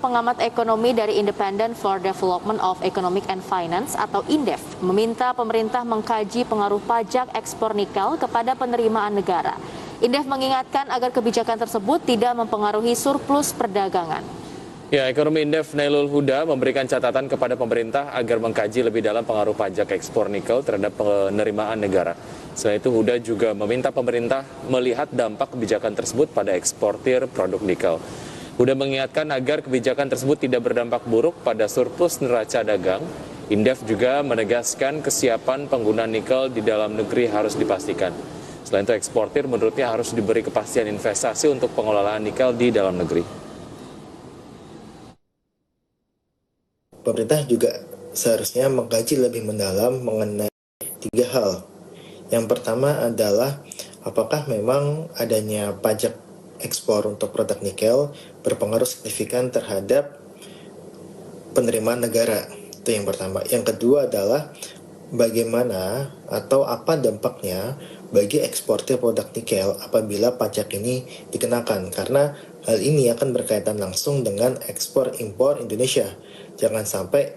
pengamat ekonomi dari Independent for Development of Economic and Finance atau INDEF meminta pemerintah mengkaji pengaruh pajak ekspor nikel kepada penerimaan negara. INDEF mengingatkan agar kebijakan tersebut tidak mempengaruhi surplus perdagangan. Ya, ekonomi Indef Nailul Huda memberikan catatan kepada pemerintah agar mengkaji lebih dalam pengaruh pajak ekspor nikel terhadap penerimaan negara. Selain itu, Huda juga meminta pemerintah melihat dampak kebijakan tersebut pada eksportir produk nikel. Huda mengingatkan agar kebijakan tersebut tidak berdampak buruk pada surplus neraca dagang. Indef juga menegaskan kesiapan pengguna nikel di dalam negeri harus dipastikan. Selain itu, eksportir menurutnya harus diberi kepastian investasi untuk pengelolaan nikel di dalam negeri. Pemerintah juga seharusnya mengkaji lebih mendalam mengenai 3 hal. Yang pertama adalah apakah memang adanya pajak ekspor untuk produk nikel berpengaruh signifikan terhadap penerimaan negara. Itu yang pertama. Yang kedua adalah bagaimana atau apa dampaknya bagi eksportir produk nikel apabila pajak ini dikenakan, karena hal ini akan berkaitan langsung dengan ekspor impor Indonesia. Jangan sampai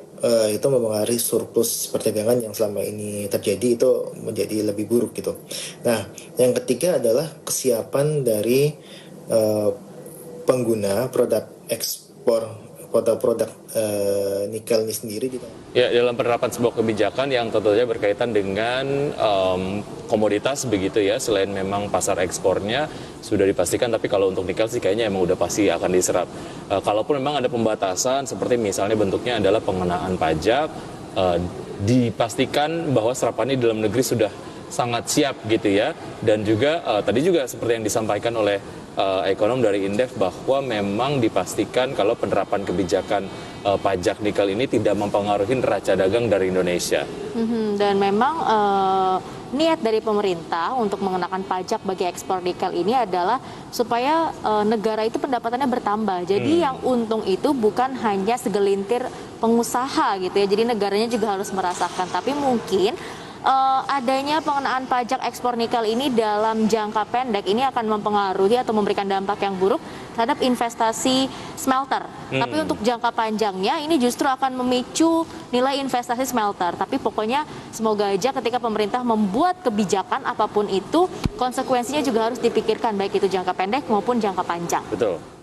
itu mempengaruhi surplus perdagangan yang selama ini terjadi itu menjadi lebih buruk gitu. Nah, yang ketiga adalah kesiapan dari pengguna produk ekspor produk nikel ini sendiri. Ya, dalam penerapan sebuah kebijakan yang tentunya berkaitan dengan komoditas begitu ya, selain memang pasar ekspornya sudah dipastikan, tapi kalau untuk nikel sih kayaknya emang udah pasti akan diserap. Kalaupun memang ada pembatasan, seperti misalnya bentuknya adalah pengenaan pajak, dipastikan bahwa serapannya di dalam negeri sudah sangat siap gitu ya. Dan juga tadi juga seperti yang disampaikan oleh ekonom dari Indef bahwa memang dipastikan kalau penerapan kebijakan pajak nikel ini tidak mempengaruhi neraca dagang dari Indonesia. Dan memang niat dari pemerintah untuk mengenakan pajak bagi ekspor nikel ini adalah supaya negara itu pendapatannya bertambah. Jadi yang untung itu bukan hanya segelintir pengusaha gitu ya. Jadi negaranya juga harus merasakan. Tapi mungkin adanya pengenaan pajak ekspor nikel ini dalam jangka pendek ini akan mempengaruhi atau memberikan dampak yang buruk terhadap investasi smelter. Tapi untuk jangka panjangnya ini justru akan memicu nilai investasi smelter. Tapi pokoknya semoga aja ketika pemerintah membuat kebijakan apapun itu, konsekuensinya juga harus dipikirkan baik itu jangka pendek maupun jangka panjang. Betul.